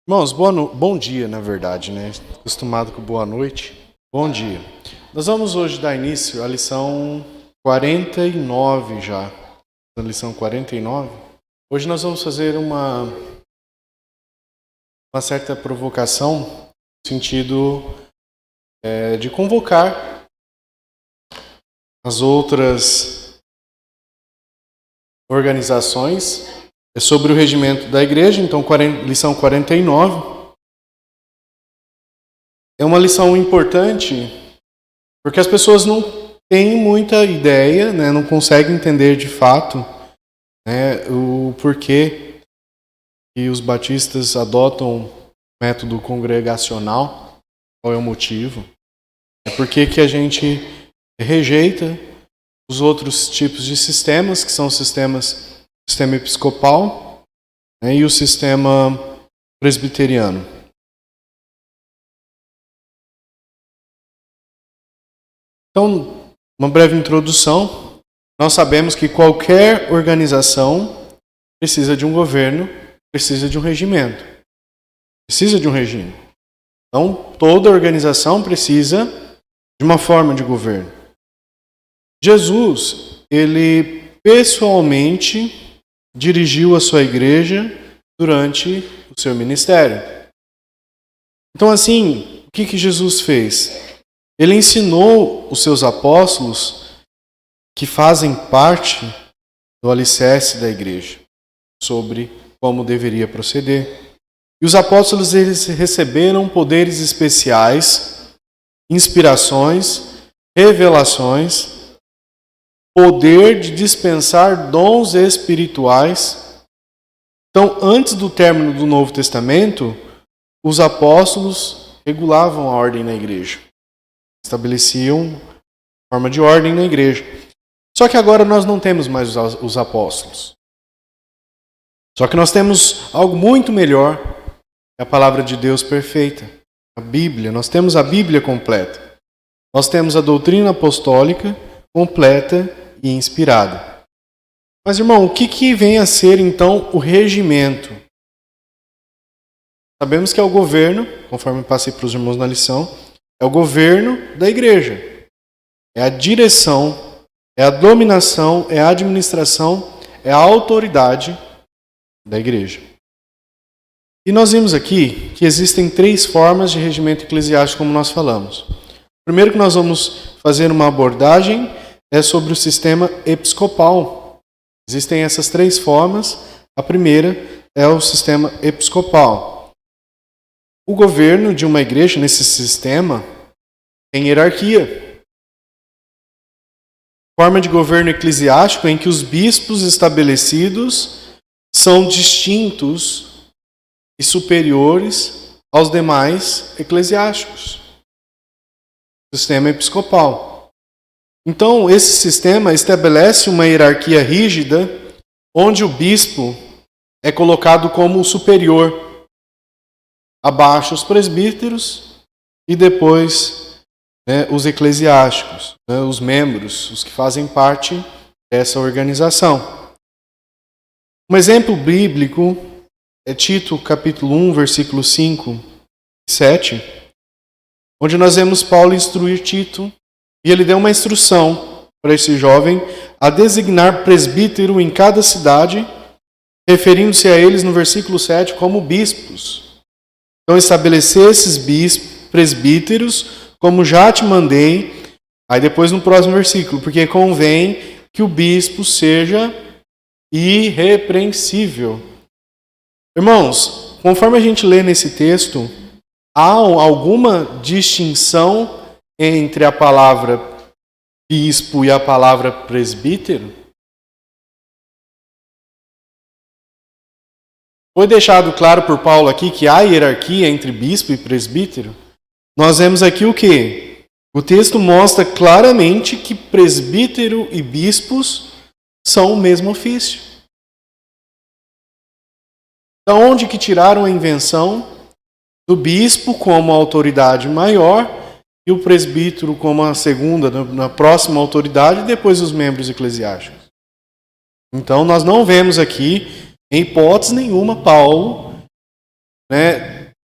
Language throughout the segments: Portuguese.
Irmãos, bom dia, na verdade, né? Acostumado com boa noite. Bom dia. Nós vamos hoje dar início à lição 49 já. Na lição 49. Hoje nós vamos fazer uma certa provocação no sentido de convocar as outras organizações sobre o regimento da igreja. Então, lição 49 é uma lição importante porque as pessoas não têm muita ideia, né, não conseguem entender de fato, né, o porquê que os batistas adotam o método congregacional, qual é o motivo, por que a gente rejeita os outros tipos de sistemas, que são o sistema episcopal, né, e o sistema presbiteriano. Então, uma breve introdução. Nós sabemos que qualquer organização precisa de um governo, precisa de um regimento, precisa de um regime. Então, toda organização precisa de uma forma de governo. Jesus, ele pessoalmente dirigiu a sua igreja durante o seu ministério. Então, assim, o que Jesus fez? Ele ensinou os seus apóstolos, que fazem parte do alicerce da igreja, sobre como deveria proceder. E os apóstolos, eles receberam poderes especiais, inspirações, revelações, poder de dispensar dons espirituais. Então, antes do término do Novo Testamento, os apóstolos regulavam a ordem na igreja, estabeleciam forma de ordem na igreja. Só que agora nós não temos mais os apóstolos. Só que nós temos algo muito melhor, é a palavra de Deus perfeita, a Bíblia. Nós temos a Bíblia completa. Nós temos a doutrina apostólica completa e inspirada. Mas, irmão, o que vem a ser, então, o regimento? Sabemos que é o governo, conforme eu passei para os irmãos na lição, é o governo da igreja. É a direção, é a dominação, é a administração, é a autoridade da igreja. E nós vimos aqui que existem 3 formas de regimento eclesiástico, como nós falamos. Primeiro que nós vamos fazer uma abordagem é sobre o sistema episcopal. Existem essas 3 formas. A primeira é o sistema episcopal. O governo de uma igreja nesse sistema tem hierarquia. Forma de governo eclesiástico em que os bispos estabelecidos são distintos e superiores aos demais eclesiásticos. Sistema episcopal. Então, esse sistema estabelece uma hierarquia rígida, onde o bispo é colocado como o superior, abaixo os presbíteros e depois os eclesiásticos, os membros, os que fazem parte dessa organização. Um exemplo bíblico é Tito, capítulo 1, versículo 5 e 7, onde nós vemos Paulo instruir Tito, e ele deu uma instrução para esse jovem a designar presbítero em cada cidade, referindo-se a eles no versículo 7 como bispos. Então, estabelecer esses presbíteros, como já te mandei, aí depois no próximo versículo, porque convém que o bispo seja irrepreensível. Irmãos, conforme a gente lê nesse texto, há alguma distinção entre a palavra bispo e a palavra presbítero? Foi deixado claro por Paulo aqui que há hierarquia entre bispo e presbítero? Nós vemos aqui o quê? O texto mostra claramente que presbítero e bispos são o mesmo ofício. Da onde que tiraram a invenção do bispo como a autoridade maior e o presbítero como a segunda, na próxima autoridade, e depois os membros eclesiásticos? Então, nós não vemos aqui, em hipótese nenhuma, Paulo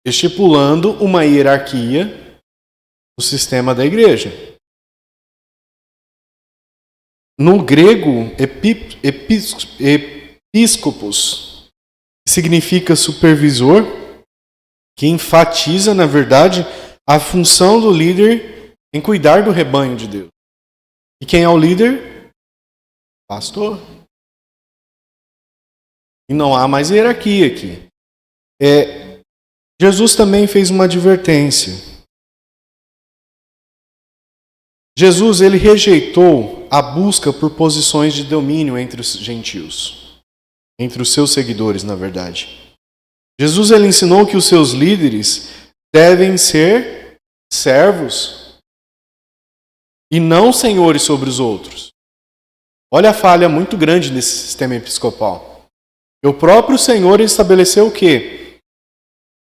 estipulando uma hierarquia no sistema da igreja. No grego, episcopos significa supervisor, que enfatiza, na verdade, a função do líder em cuidar do rebanho de Deus. E quem é o líder? Pastor. E não há mais hierarquia aqui. Jesus também fez uma advertência. Jesus, ele rejeitou a busca por posições de domínio entre os gentios, entre os seus seguidores, na verdade. Jesus, ele ensinou que os seus líderes devem ser servos e não senhores sobre os outros. Olha a falha muito grande nesse sistema episcopal. O próprio Senhor estabeleceu o quê?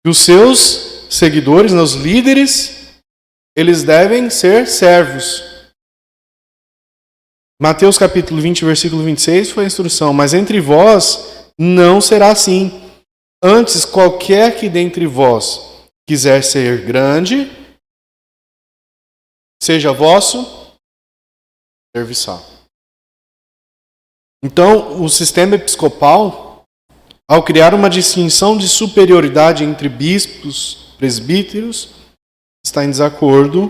Que os seus seguidores, os líderes, eles devem ser servos. Mateus capítulo 20, versículo 26 foi a instrução. Mas entre vós não será assim. Antes, qualquer que dentre vós quiser ser grande, seja vosso serviçal. Então, o sistema episcopal, ao criar uma distinção de superioridade entre bispos, presbíteros, está em desacordo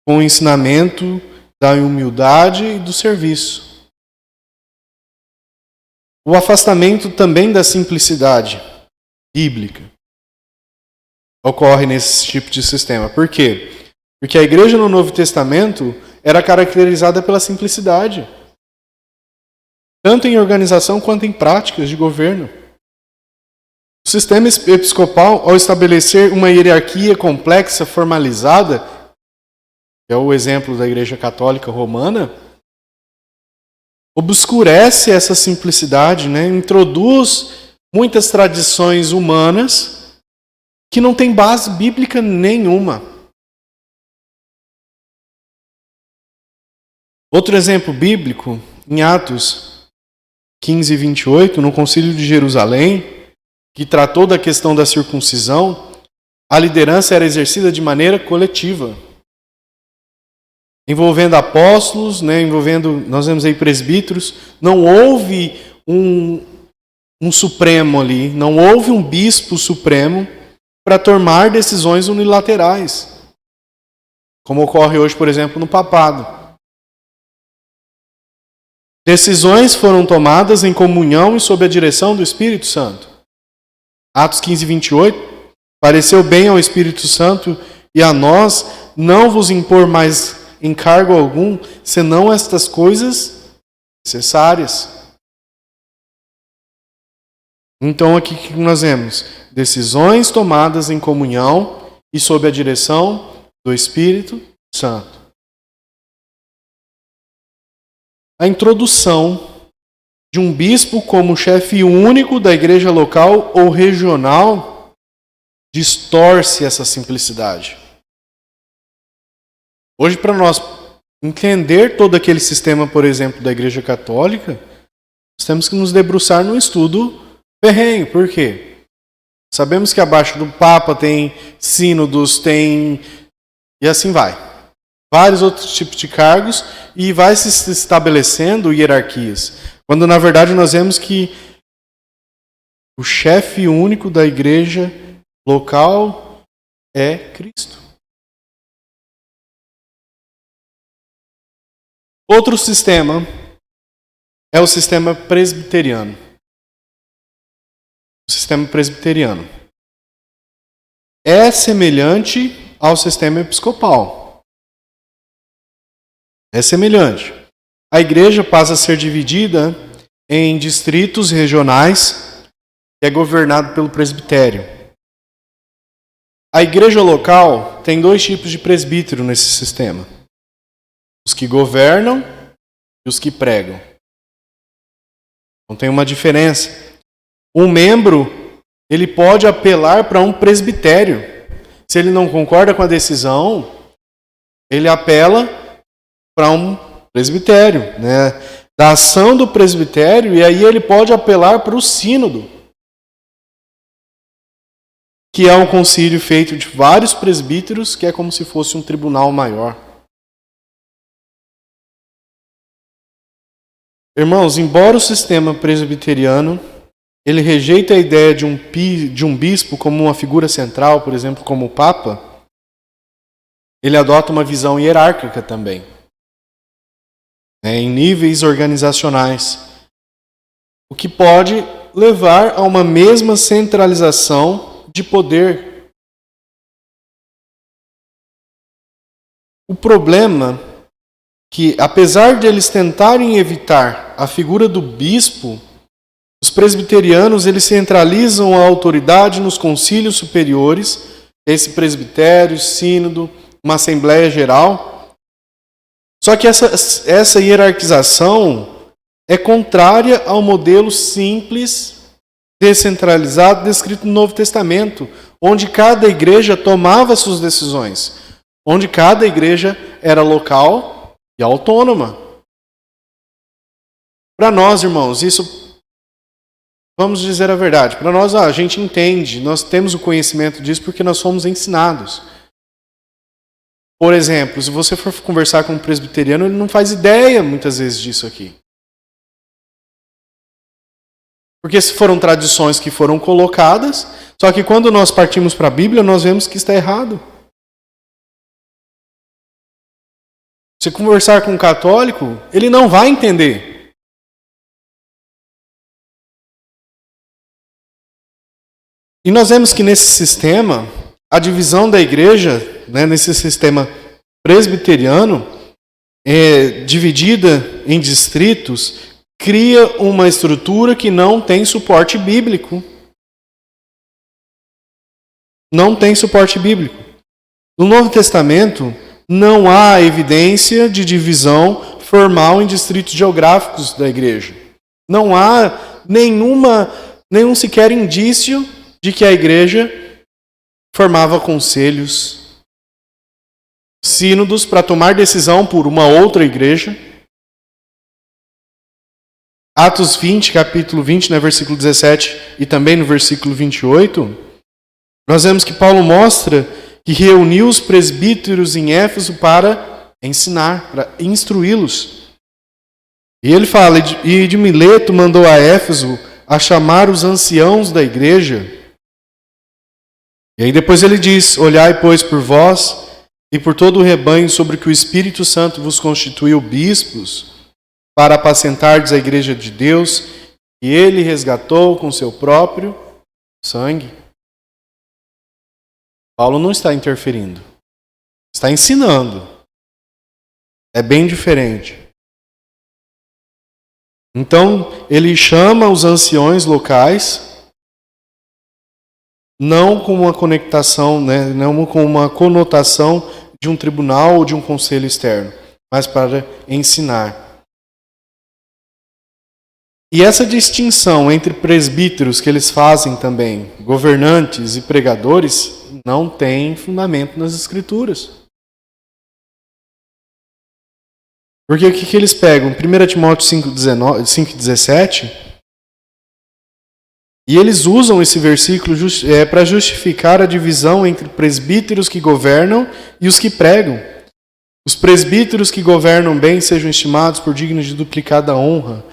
com o ensinamento da humildade e do serviço. O afastamento também da simplicidade bíblica ocorre nesse tipo de sistema. Por quê? Porque a igreja no Novo Testamento era caracterizada pela simplicidade, tanto em organização quanto em práticas de governo. O sistema episcopal, ao estabelecer uma hierarquia complexa, formalizada, que é o exemplo da Igreja Católica Romana, obscurece essa simplicidade, introduz muitas tradições humanas que não têm base bíblica nenhuma. Outro exemplo bíblico, em Atos 15, 28, no Concílio de Jerusalém, que tratou da questão da circuncisão, a liderança era exercida de maneira coletiva, envolvendo apóstolos, nós vemos aí presbíteros. Não houve um supremo ali, não houve um bispo supremo para tomar decisões unilaterais, como ocorre hoje, por exemplo, no papado. Decisões foram tomadas em comunhão e sob a direção do Espírito Santo. Atos 15, 28. Pareceu bem ao Espírito Santo e a nós não vos impor mais encargo algum, senão estas coisas necessárias. Então aqui que nós vemos? Decisões tomadas em comunhão e sob a direção do Espírito Santo. A introdução de um bispo como chefe único da igreja local ou regional distorce essa simplicidade. Hoje, para nós entender todo aquele sistema, por exemplo, da Igreja Católica, nós temos que nos debruçar num estudo ferrenho. Por quê? Sabemos que abaixo do Papa tem sínodos, e assim vai. Vários outros tipos de cargos e vai se estabelecendo hierarquias. Quando, na verdade, nós vemos que o chefe único da igreja local é Cristo. Outro sistema é o sistema presbiteriano. O sistema presbiteriano é semelhante ao sistema episcopal. É semelhante. A igreja passa a ser dividida em distritos regionais, que é governado pelo presbitério. A igreja local tem dois tipos de presbítero nesse sistema: os que governam e os que pregam. Então tem uma diferença. Um membro, ele pode apelar para um presbitério. Se ele não concorda com a decisão, ele apela para um presbitério, da ação do presbitério, e aí ele pode apelar para o sínodo. que é um concílio feito de vários presbíteros, que é como se fosse um tribunal maior. Irmãos, embora o sistema presbiteriano ele rejeita a ideia de um bispo como uma figura central, por exemplo, como o Papa, ele adota uma visão hierárquica também, em níveis organizacionais, o que pode levar a uma mesma centralização de poder. O problema é que, apesar de eles tentarem evitar a figura do bispo, os presbiterianos eles centralizam a autoridade nos concílios superiores, esse presbitério, sínodo, uma assembleia geral. Só que essa hierarquização é contrária ao modelo simples, descentralizado, descrito no Novo Testamento, onde cada igreja tomava suas decisões, onde cada igreja era local e autônoma. Para nós, irmãos, isso, vamos dizer a verdade, para nós a gente entende, nós temos o conhecimento disso porque nós somos ensinados. Por exemplo, se você for conversar com um presbiteriano, ele não faz ideia muitas vezes disso aqui. Porque foram tradições que foram colocadas, só que quando nós partimos para a Bíblia, nós vemos que está errado. Se conversar com um católico, ele não vai entender. E nós vemos que nesse sistema, a divisão da igreja, nesse sistema presbiteriano, dividida em distritos, cria uma estrutura que não tem suporte bíblico. Não tem suporte bíblico. No Novo Testamento, não há evidência de divisão formal em distritos geográficos da igreja. Não há nenhum sequer indício de que a igreja formava conselhos, sínodos para tomar decisão por uma outra igreja. Atos 20, capítulo 20, versículo 17 e também no versículo 28, nós vemos que Paulo mostra que reuniu os presbíteros em Éfeso para ensinar, para instruí-los. E ele fala, e de Mileto mandou a Éfeso a chamar os anciãos da igreja. E aí depois ele diz, olhai, pois, por vós e por todo o rebanho sobre que o Espírito Santo vos constituiu bispos, para apacentardes a igreja de Deus, que ele resgatou com seu próprio sangue. Paulo não está interferindo, está ensinando. É bem diferente. Então, ele chama os anciões locais, não com uma conectação, não com uma conotação de um tribunal ou de um conselho externo, mas para ensinar. E essa distinção entre presbíteros que eles fazem também, governantes e pregadores, não tem fundamento nas Escrituras. Porque o que eles pegam? 1 Timóteo 5,17, e eles usam esse versículo para justificar a divisão entre presbíteros que governam e os que pregam. Os presbíteros que governam bem sejam estimados por dignos de duplicada honra,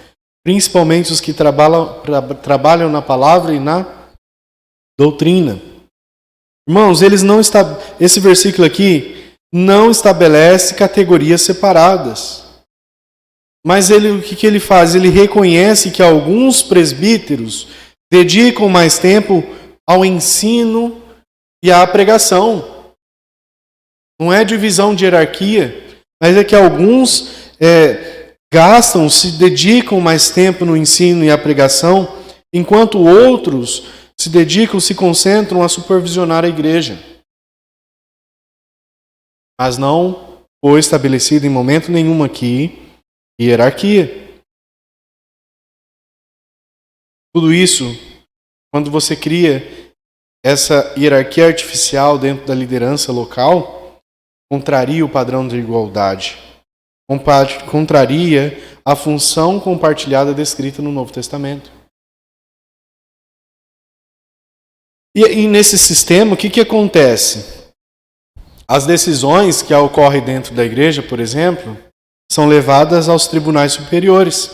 principalmente os que trabalham na palavra e na doutrina. Irmãos, esse versículo aqui não estabelece categorias separadas. Mas o que ele faz? Ele reconhece que alguns presbíteros dedicam mais tempo ao ensino e à pregação. Não é divisão de hierarquia, mas é que alguns se dedicam mais tempo no ensino e à pregação, enquanto outros se concentram a supervisionar a igreja. Mas não foi estabelecido em momento nenhum aqui hierarquia. Tudo isso, quando você cria essa hierarquia artificial dentro da liderança local, contraria o padrão de igualdade. Contraria a função compartilhada descrita no Novo Testamento. E nesse sistema, o que acontece? As decisões que ocorrem dentro da igreja, por exemplo, são levadas aos tribunais superiores.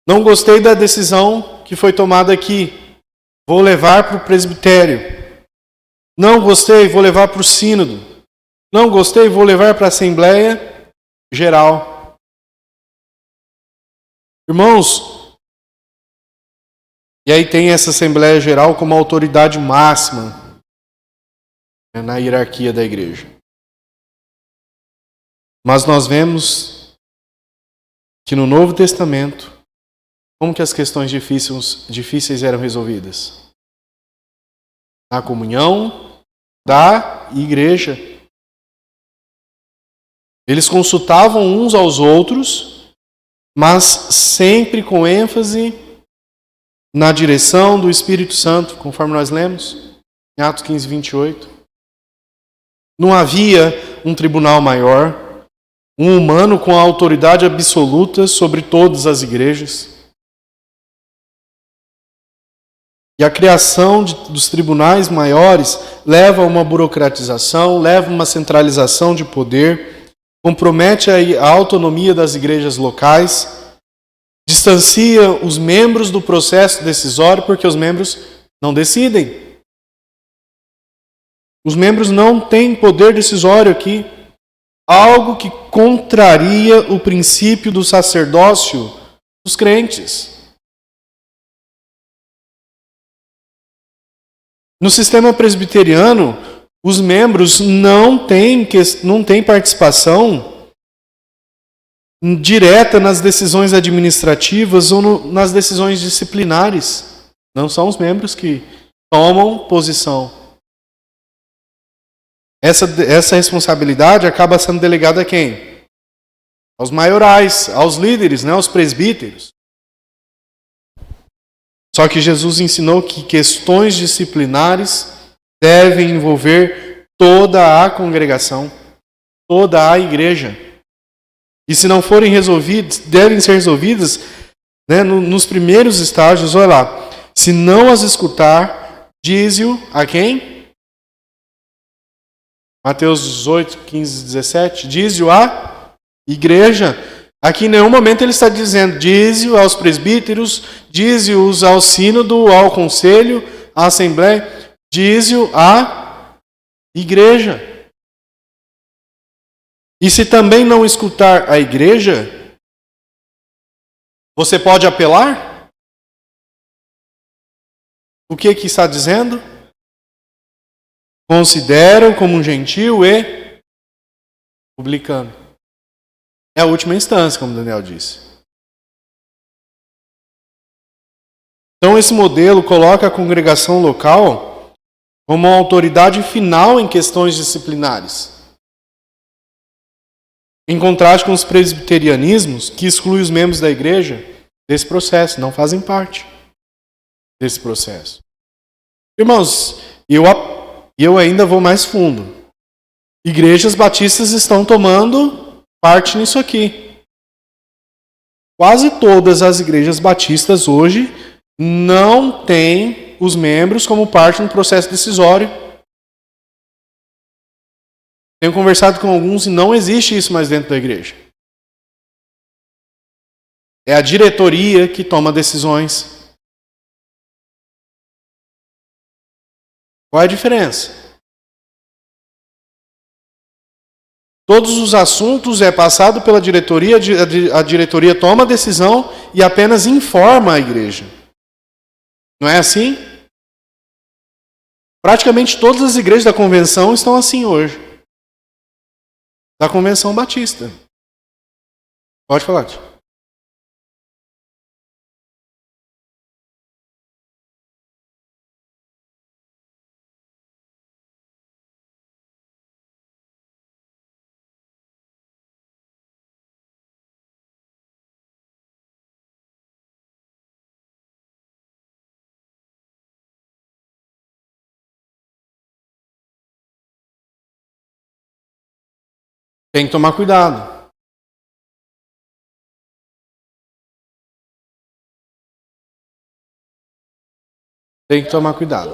Não gostei da decisão que foi tomada aqui. Vou levar para o presbitério. Não gostei, vou levar para o sínodo. Não gostei, vou levar para a Assembleia Geral. Irmãos, e aí tem essa Assembleia Geral como autoridade máxima na hierarquia da igreja. Mas nós vemos que no Novo Testamento, como que as questões difíceis eram resolvidas? Na comunhão da igreja. Eles consultavam uns aos outros, mas sempre com ênfase na direção do Espírito Santo, conforme nós lemos em Atos 15, 28. Não havia um tribunal maior, um humano com a autoridade absoluta sobre todas as igrejas. E a criação dos tribunais maiores leva a uma burocratização, leva a uma centralização de poder, compromete a autonomia das igrejas locais, distancia os membros do processo decisório, porque os membros não decidem. Os membros não têm poder decisório aqui. Algo que contraria o princípio do sacerdócio dos crentes. No sistema presbiteriano, os membros não têm participação direta nas decisões administrativas ou nas decisões disciplinares. Não são os membros que tomam posição. Essa responsabilidade acaba sendo delegada a quem? Aos maiorais, aos líderes, aos presbíteros. Só que Jesus ensinou que questões disciplinares devem envolver toda a congregação, toda a igreja. E se não forem resolvidas, devem ser resolvidas nos primeiros estágios. Olha lá, se não as escutar, dize-o a quem? Mateus 18, 15, 17. Dize-o à igreja. Aqui em nenhum momento ele está dizendo, dize-o aos presbíteros, dize-os ao sínodo, ao conselho, à assembleia, dize-o à igreja. E se também não escutar a igreja, você pode apelar? O que está dizendo? Considero como um gentil e publicano. É a última instância, como Daniel disse. Então esse modelo coloca a congregação local como uma autoridade final em questões disciplinares. Em contraste com os presbiterianismos, que excluem os membros da igreja desse processo, não fazem parte desse processo. Irmãos, eu ainda vou mais fundo. Igrejas batistas estão tomando parte nisso aqui. Quase todas as igrejas batistas hoje não têm os membros como parte no processo decisório. Tenho conversado com alguns e não existe isso mais dentro da igreja. É a diretoria que toma decisões. Qual é a diferença? Todos os assuntos é passado pela diretoria, a diretoria toma a decisão e apenas informa a igreja. Não é assim? Praticamente todas as igrejas da convenção estão assim hoje. Da convenção batista. Pode falar, tio. Tem que tomar cuidado. Tem que tomar cuidado.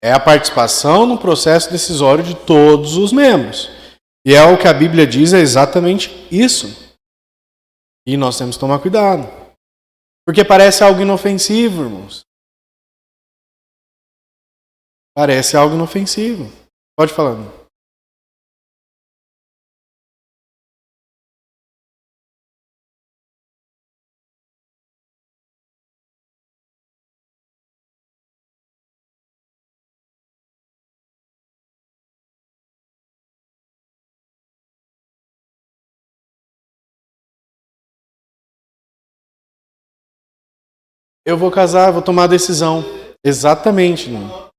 É a participação no processo decisório de todos os membros. E é o que a Bíblia diz, é exatamente isso. E nós temos que tomar cuidado. Porque parece algo inofensivo, irmãos. Parece algo inofensivo. Pode falar. Eu vou casar, vou tomar a decisão. Exatamente, não.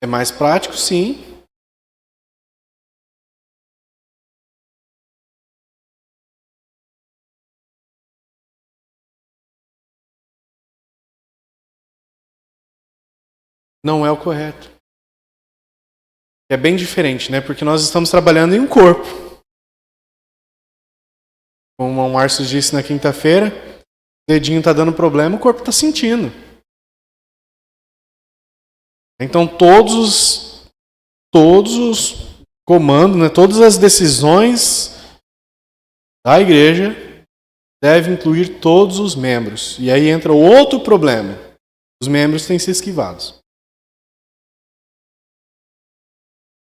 É mais prático, sim. Não é o correto. É bem diferente, né? Porque nós estamos trabalhando em um corpo. Como o Márcio disse na quinta-feira, o dedinho está dando problema, o corpo está sentindo. Então todos os comandos, né, todas as decisões da igreja devem incluir todos os membros. E aí entra outro problema. Os membros têm que ser esquivados.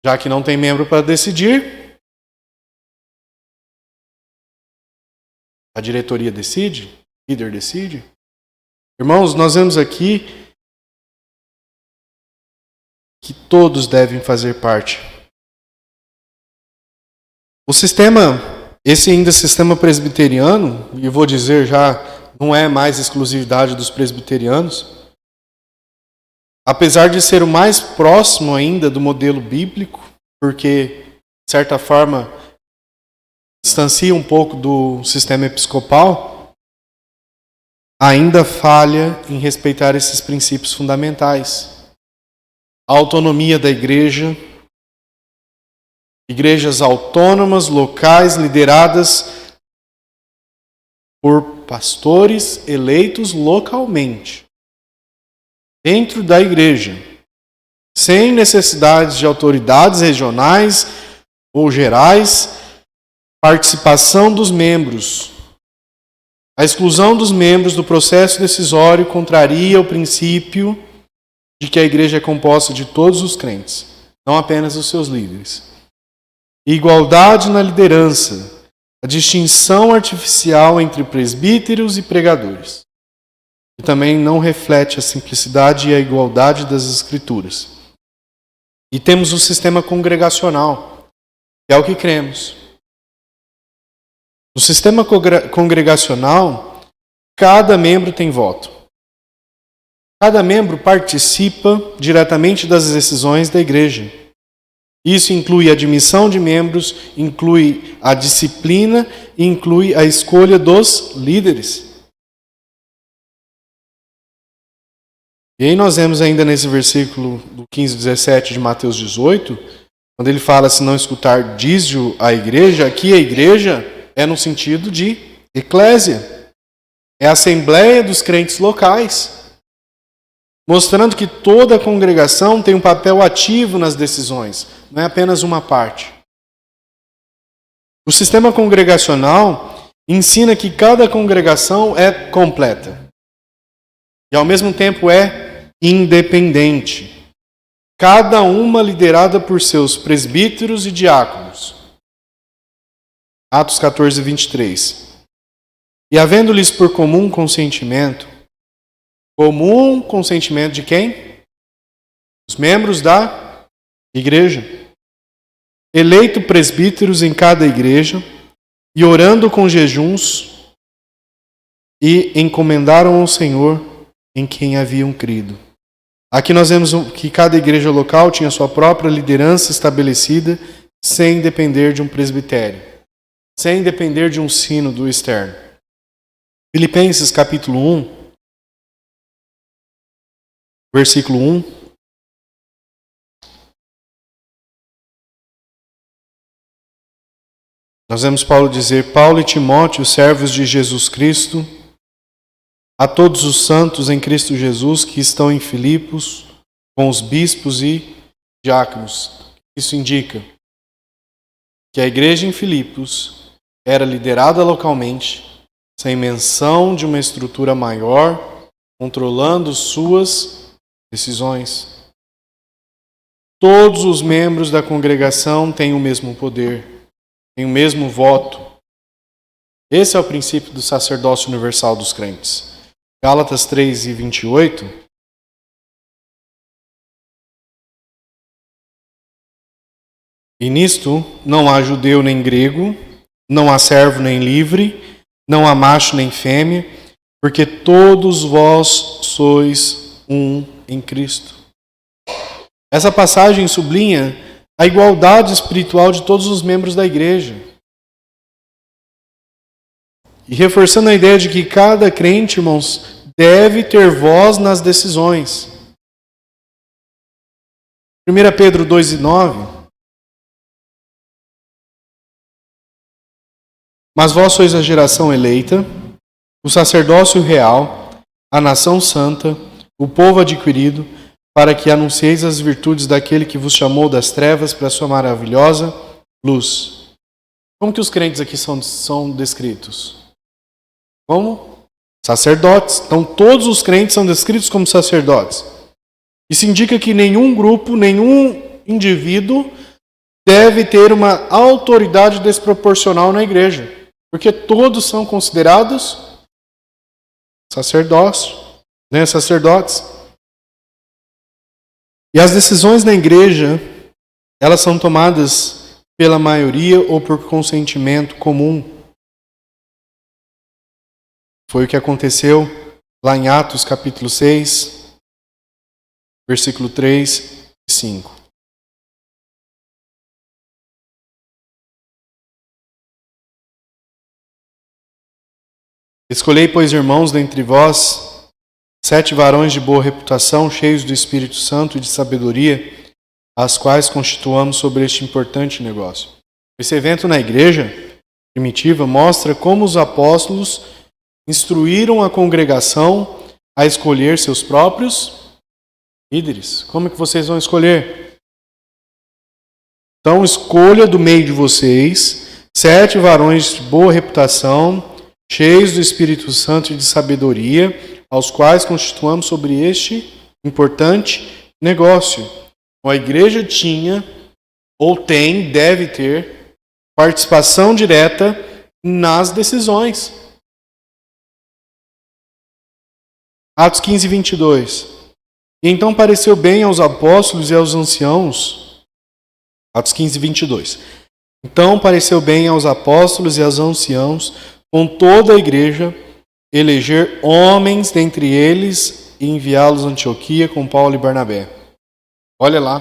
Já que não tem membro para decidir, a diretoria decide, o líder decide. Irmãos, nós vemos aqui que todos devem fazer parte. O sistema, esse ainda sistema presbiteriano, e eu vou dizer já, não é mais exclusividade dos presbiterianos, apesar de ser o mais próximo ainda do modelo bíblico, porque, de certa forma, distancia um pouco do sistema episcopal, ainda falha em respeitar esses princípios fundamentais. A autonomia da igreja, igrejas autônomas, locais, lideradas por pastores eleitos localmente, dentro da igreja, sem necessidade de autoridades regionais ou gerais, participação dos membros. A exclusão dos membros do processo decisório contraria o princípio de que a igreja é composta de todos os crentes, não apenas os seus líderes. Igualdade na liderança, a distinção artificial entre presbíteros e pregadores, que também não reflete a simplicidade e a igualdade das Escrituras. E temos o sistema congregacional, que é o que cremos. No sistema congregacional, cada membro tem voto. Cada membro participa diretamente das decisões da igreja. Isso inclui a admissão de membros, inclui a disciplina e inclui a escolha dos líderes. E aí nós vemos ainda nesse versículo do 15 e 17 de Mateus 18, quando ele fala, se não escutar, diz-o a igreja, aqui a igreja é no sentido de eclésia. É a assembleia dos crentes locais. Mostrando que toda a congregação tem um papel ativo nas decisões, não é apenas uma parte. O sistema congregacional ensina que cada congregação é completa e ao mesmo tempo é independente. Cada uma liderada por seus presbíteros e diáconos. Atos 14, 23. E havendo-lhes por comum consentimento de quem? Os membros da igreja. Eleito presbíteros em cada igreja, e orando com jejuns, e encomendaram ao Senhor em quem haviam crido. Aqui nós vemos que cada igreja local tinha sua própria liderança estabelecida, sem depender de um presbitério, sem depender de um sínodo externo. Filipenses capítulo 1, versículo 1. Nós vemos Paulo dizer: Paulo e Timóteo, servos de Jesus Cristo, a todos os santos em Cristo Jesus que estão em Filipos, com os bispos e diáconos. Isso indica que a igreja em Filipos era liderada localmente, sem menção de uma estrutura maior, controlando suas decisões. Todos os membros da congregação têm o mesmo poder, têm o mesmo voto. Esse é o princípio do sacerdócio universal dos crentes. Gálatas 3 e 28. E nisto não há judeu nem grego, não há servo nem livre, não há macho nem fêmea, porque todos vós sois um em Cristo. Essa passagem sublinha a igualdade espiritual de todos os membros da igreja. E reforçando a ideia de que cada crente, irmãos, deve ter voz nas decisões. 1 Pedro 2 e 9. Mas vós sois a geração eleita, o sacerdócio real, a nação santa, o povo adquirido, para que anuncieis as virtudes daquele que vos chamou das trevas para a sua maravilhosa luz. Como que os crentes aqui são descritos? Como? Sacerdotes. Então todos os crentes são descritos como sacerdotes. Isso indica que nenhum grupo, nenhum indivíduo deve ter uma autoridade desproporcional na igreja, porque todos são considerados sacerdotes. E as decisões na igreja, elas são tomadas pela maioria ou por consentimento comum. Foi o que aconteceu lá em Atos capítulo 6, versículo 3 e 5. Escolhei, pois, irmãos, dentre vós, 7 varões de boa reputação, cheios do Espírito Santo e de sabedoria, as quais constituamos sobre este importante negócio. Esse evento na igreja primitiva mostra como os apóstolos instruíram a congregação a escolher seus próprios líderes. Como é que vocês vão escolher? Então, escolha do meio de vocês 7 varões de boa reputação, cheios do Espírito Santo e de sabedoria, aos quais constituamos sobre este importante negócio. A igreja tinha, ou tem, deve ter, participação direta nas decisões. Atos 15, 22. E então pareceu bem aos apóstolos e aos anciãos. Atos 15, 22. Então pareceu bem aos apóstolos e aos anciãos, com toda a igreja, eleger homens dentre eles e enviá-los a Antioquia com Paulo e Barnabé. Olha lá.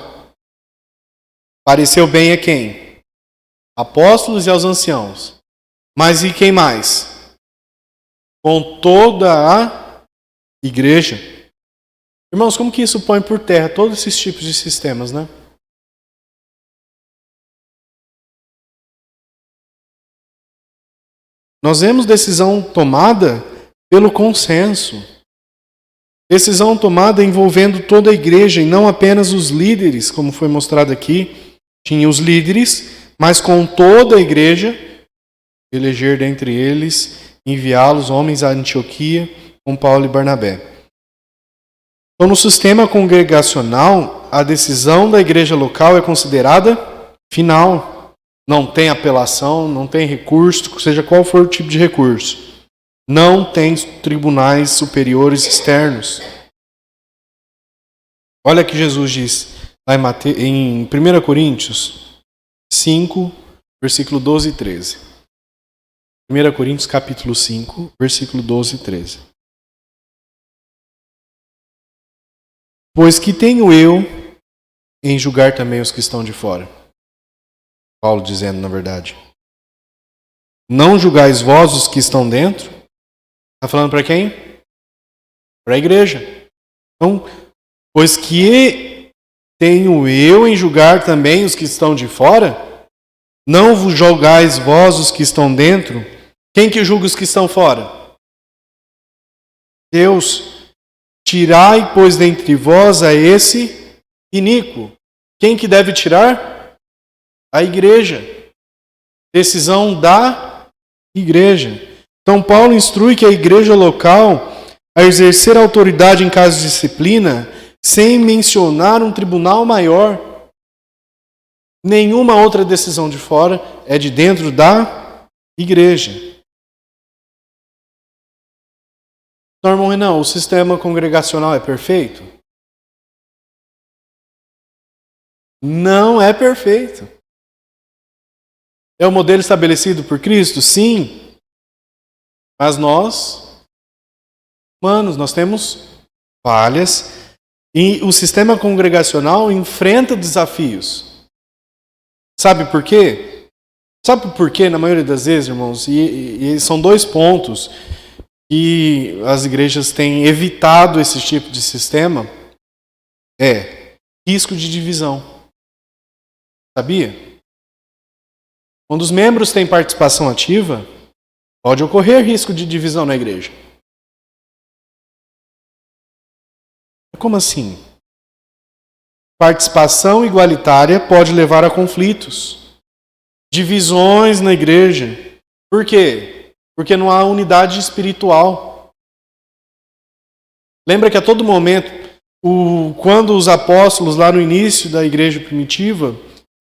Pareceu bem a quem? Apóstolos e aos anciãos. Mas e quem mais? Com toda a igreja. Irmãos, como que isso põe por terra todos esses tipos de sistemas, né? Nós vemos decisão tomada pelo consenso. Decisão tomada envolvendo toda a igreja e não apenas os líderes, como foi mostrado aqui. Tinha os líderes, mas com toda a igreja, eleger dentre eles, enviá-los, homens a Antioquia, com Paulo e Barnabé. Então, no sistema congregacional, a decisão da igreja local é considerada final. Não tem apelação, não tem recurso, seja qual for o tipo de recurso. Não tem tribunais superiores externos. Olha o que Jesus diz lá em 1 Coríntios 5, versículo 12 e 13. 1 Coríntios capítulo 5, versículo 12 e 13. Pois que tenho eu em julgar também os que estão de fora? Paulo dizendo, na verdade. Não julgais vós os que estão dentro? Está falando para quem? Para a igreja. Então, pois que tenho eu em julgar também os que estão de fora, não vos julgais vós os que estão dentro. Quem que julga os que estão fora? Deus. Tirai, pois, dentre vós a esse iníquo. Quem que deve tirar? A igreja. Decisão da igreja. Então Paulo instrui que a igreja local a exercer autoridade em caso de disciplina, sem mencionar um tribunal maior. Nenhuma outra decisão de fora é de dentro da igreja. Então, irmão Renan, o sistema congregacional é perfeito? Não é perfeito. É o modelo estabelecido por Cristo? Sim. Mas nós, humanos, nós temos falhas e o sistema congregacional enfrenta desafios. Sabe por quê? Sabe por quê, na maioria das vezes, irmãos? E são dois pontos que as igrejas têm evitado esse tipo de sistema. É risco de divisão. Sabia? Quando os membros têm participação ativa, pode ocorrer risco de divisão na igreja. Como assim? Participação igualitária pode levar a conflitos, divisões na igreja. Por quê? Porque não há unidade espiritual. Lembra que a todo momento, quando os apóstolos lá no início da igreja primitiva,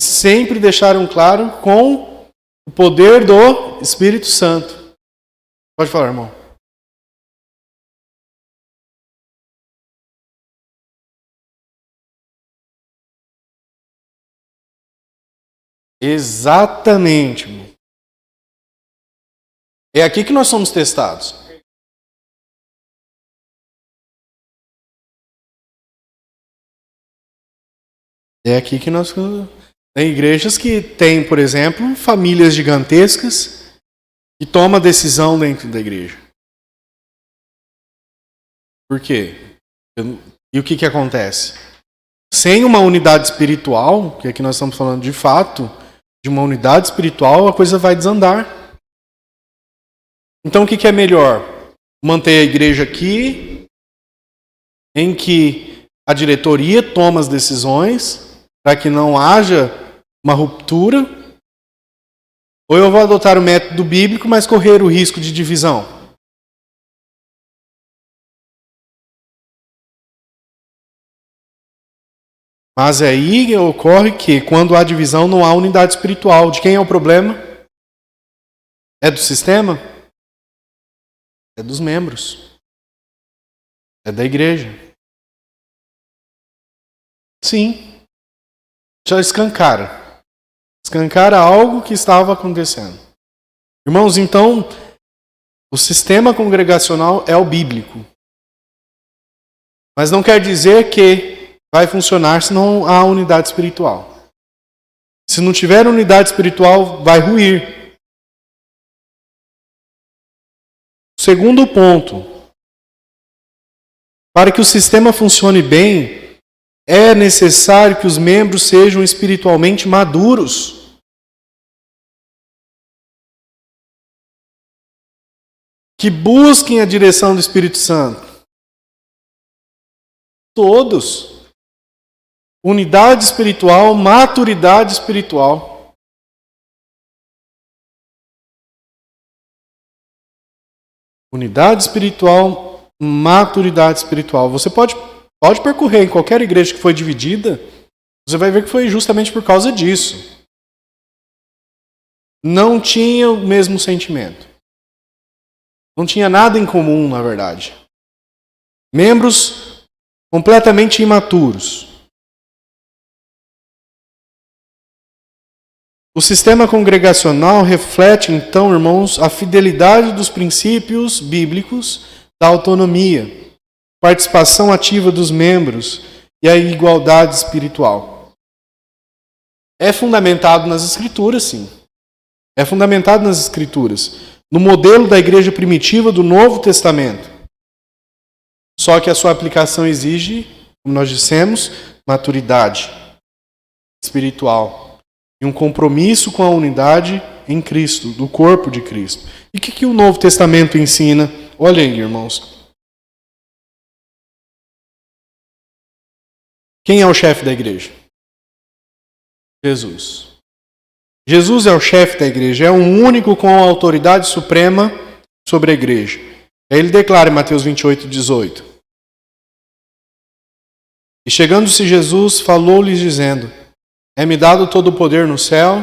sempre deixaram claro com o poder do Espírito Santo. Pode falar, irmão. Exatamente, irmão. É aqui que nós somos testados. É aqui que nós... Tem igrejas que têm, por exemplo, famílias gigantescas que tomam decisão dentro da igreja. Por quê? E o que acontece? Sem uma unidade espiritual, que aqui nós estamos falando de fato, de uma unidade espiritual, a coisa vai desandar. Então o que é melhor? Manter a igreja aqui, em que a diretoria toma as decisões, para que não haja uma ruptura, ou eu vou adotar o método bíblico, mas correr o risco de divisão? Mas aí ocorre que, quando há divisão, não há unidade espiritual. De quem é o problema? É do sistema? É dos membros. É da igreja. Sim. Já escancara. Escancara algo que estava acontecendo. Irmãos, então, o sistema congregacional é o bíblico. Mas não quer dizer que vai funcionar se não há unidade espiritual. Se não tiver unidade espiritual, vai ruir. Segundo ponto. Para que o sistema funcione bem, é necessário que os membros sejam espiritualmente maduros. Que busquem a direção do Espírito Santo. Todos. Unidade espiritual, maturidade espiritual. Unidade espiritual, maturidade espiritual. Você pode percorrer em qualquer igreja que foi dividida, você vai ver que foi justamente por causa disso. Não tinha o mesmo sentimento. Não tinha nada em comum, na verdade. Membros completamente imaturos. O sistema congregacional reflete, então, irmãos, a fidelidade dos princípios bíblicos da autonomia, participação ativa dos membros e a igualdade espiritual. É fundamentado nas Escrituras, sim. É fundamentado nas Escrituras. no modelo da igreja primitiva do Novo Testamento. Só que a sua aplicação exige, como nós dissemos, maturidade espiritual e um compromisso com a unidade em Cristo, do corpo de Cristo. E o que o Novo Testamento ensina? Olha aí, irmãos. Quem é o chefe da igreja? Jesus. Jesus é o chefe da igreja, é o único com a autoridade suprema sobre a igreja. Ele declara em Mateus 28:18. E chegando-se Jesus, falou-lhes dizendo: é-me dado todo o poder no céu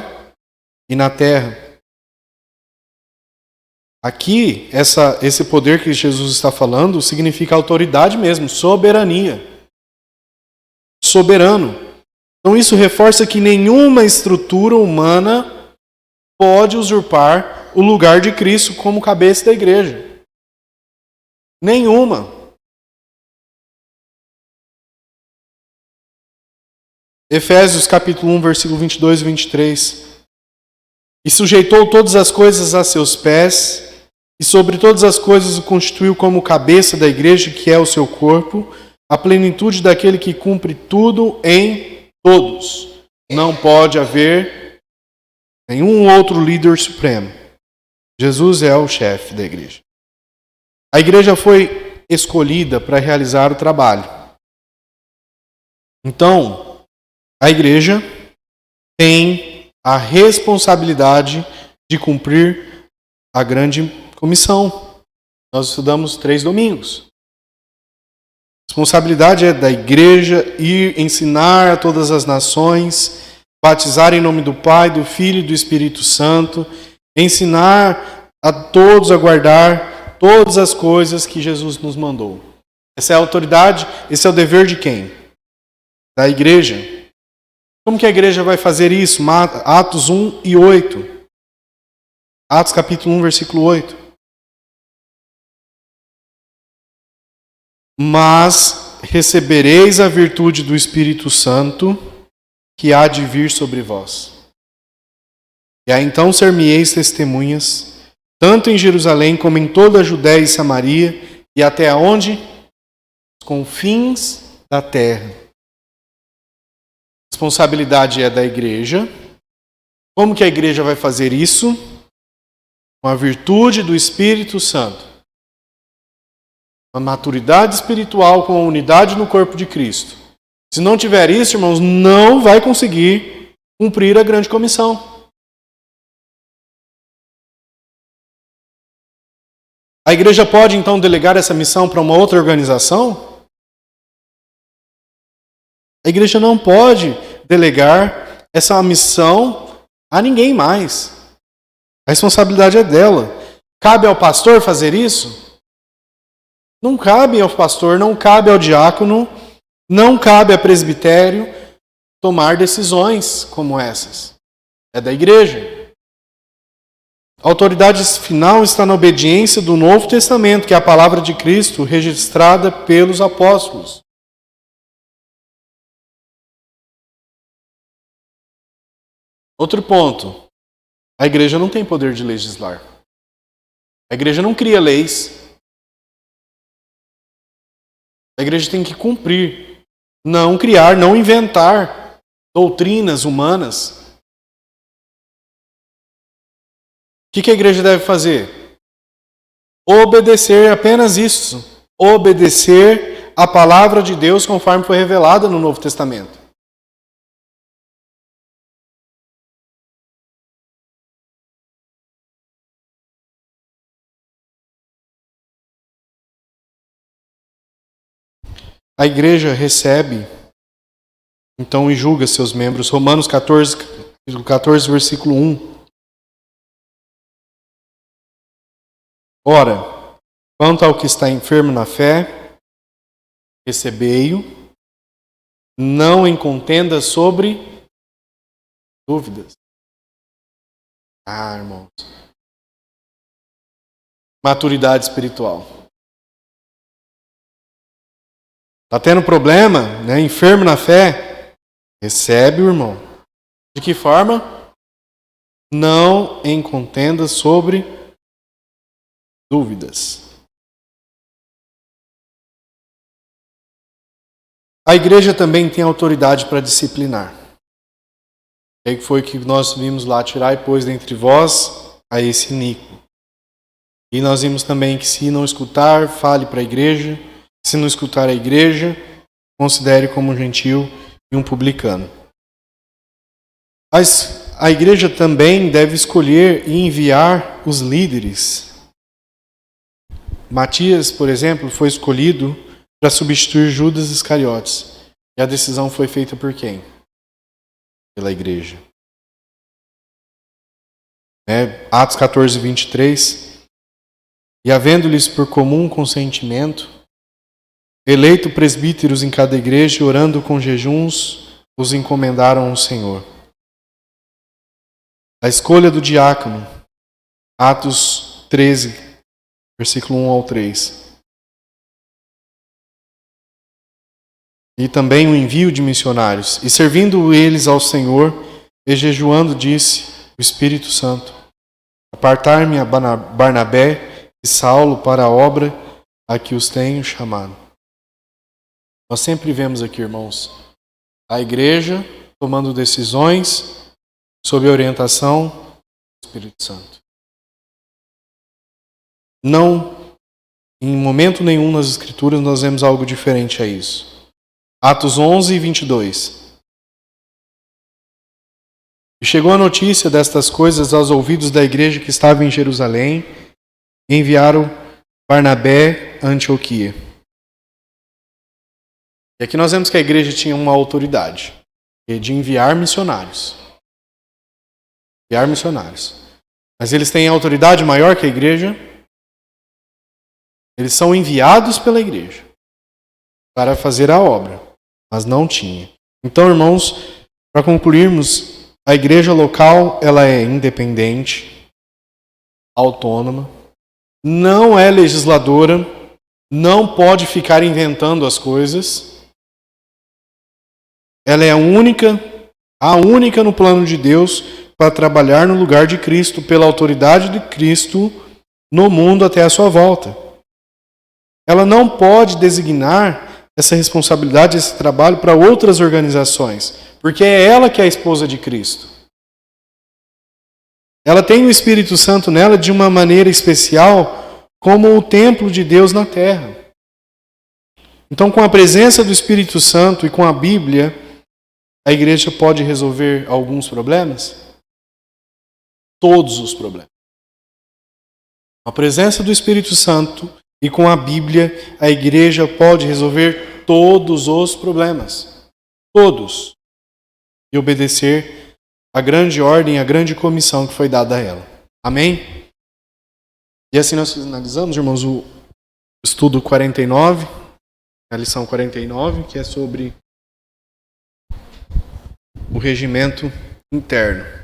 e na terra. Aqui, esse poder que Jesus está falando significa autoridade mesmo, soberania. Soberano. Então isso reforça que nenhuma estrutura humana pode usurpar o lugar de Cristo como cabeça da igreja. Nenhuma. Efésios capítulo 1, versículo 22 e 23. E sujeitou todas as coisas a seus pés, e sobre todas as coisas o constituiu como cabeça da igreja, que é o seu corpo, a plenitude daquele que cumpre tudo em todos. Não pode haver nenhum outro líder supremo. Jesus é o chefe da igreja. A igreja foi escolhida para realizar o trabalho. Então, a igreja tem a responsabilidade de cumprir a grande comissão. Nós estudamos 3 domingos. A responsabilidade é da igreja ir ensinar a todas as nações, batizar em nome do Pai, do Filho e do Espírito Santo, ensinar a todos a guardar todas as coisas que Jesus nos mandou. Essa é a autoridade, esse é o dever de quem? Da igreja. Como que a igreja vai fazer isso? Atos 1 e 8. Atos capítulo 1, versículo 8. Mas recebereis a virtude do Espírito Santo, que há de vir sobre vós. E aí então ser-me-eis testemunhas, tanto em Jerusalém como em toda a Judéia e Samaria, e até aonde? Os confins da terra. A responsabilidade é da igreja. Como que a igreja vai fazer isso? Com a virtude do Espírito Santo. A maturidade espiritual com a unidade no corpo de Cristo. Se não tiver isso, irmãos, não vai conseguir cumprir a grande comissão. A igreja pode então delegar essa missão para uma outra organização? A igreja não pode delegar essa missão a ninguém mais. A responsabilidade é dela. Cabe ao pastor fazer isso? Não cabe ao pastor, não cabe ao diácono, não cabe ao presbitério tomar decisões como essas. É da igreja. A autoridade final está na obediência do Novo Testamento, que é a palavra de Cristo registrada pelos apóstolos. Outro ponto. A igreja não tem poder de legislar. A igreja não cria leis. A igreja tem que cumprir, não criar, não inventar doutrinas humanas. O que a igreja deve fazer? Obedecer, apenas isso. Obedecer a palavra de Deus conforme foi revelada no Novo Testamento. A igreja recebe, então, e julga seus membros. Romanos 14, versículo 1. Ora, quanto ao que está enfermo na fé, recebei-o, não em contenda sobre dúvidas. Irmãos. Maturidade espiritual. Está tendo problema, né? Enfermo na fé? Recebe o irmão. De que forma? Não em contenda sobre dúvidas? A igreja também tem autoridade para disciplinar. O que foi que nós vimos lá? Tirai, pois, dentre vós a esse iníquo. E nós vimos também que se não escutar, fale para a igreja. Se não escutar a igreja, considere como um gentil e um publicano. Mas a igreja também deve escolher e enviar os líderes. Matias, por exemplo, foi escolhido para substituir Judas Iscariotes. E a decisão foi feita por quem? Pela igreja. Atos 14, 23. E havendo-lhes por comum consentimento, eleito presbíteros em cada igreja, orando com jejuns, os encomendaram ao Senhor. A escolha do diácono, Atos 13, versículo 1 ao 3. E também o envio de missionários. E servindo eles ao Senhor, e jejuando, disse o Espírito Santo: apartar-me a Barnabé e Saulo para a obra a que os tenho chamado. Nós sempre vemos aqui, irmãos, a igreja tomando decisões sob a orientação do Espírito Santo. Não, em momento nenhum nas Escrituras nós vemos algo diferente a isso. Atos 11, 22. E chegou a notícia destas coisas aos ouvidos da igreja que estava em Jerusalém, e enviaram Barnabé a Antioquia. E aqui nós vemos que a igreja tinha uma autoridade de enviar missionários. Enviar missionários. Mas eles têm autoridade maior que a igreja? Eles são enviados pela igreja para fazer a obra, mas não tinha. Então, irmãos, para concluirmos, a igreja local ela é independente, autônoma, não é legisladora, não pode ficar inventando as coisas. Ela é a única no plano de Deus para trabalhar no lugar de Cristo, pela autoridade de Cristo no mundo até a sua volta. Ela não pode designar essa responsabilidade, esse trabalho para outras organizações, porque é ela que é a esposa de Cristo. Ela tem o Espírito Santo nela de uma maneira especial, como o templo de Deus na terra. Então, com a presença do Espírito Santo e com a Bíblia, a igreja pode resolver alguns problemas? Todos os problemas. Com a presença do Espírito Santo e com a Bíblia, a igreja pode resolver todos os problemas. Todos. E obedecer a grande ordem, a grande comissão que foi dada a ela. Amém? E assim nós finalizamos, irmãos, o estudo 49, a lição 49, que é sobre o regimento interno.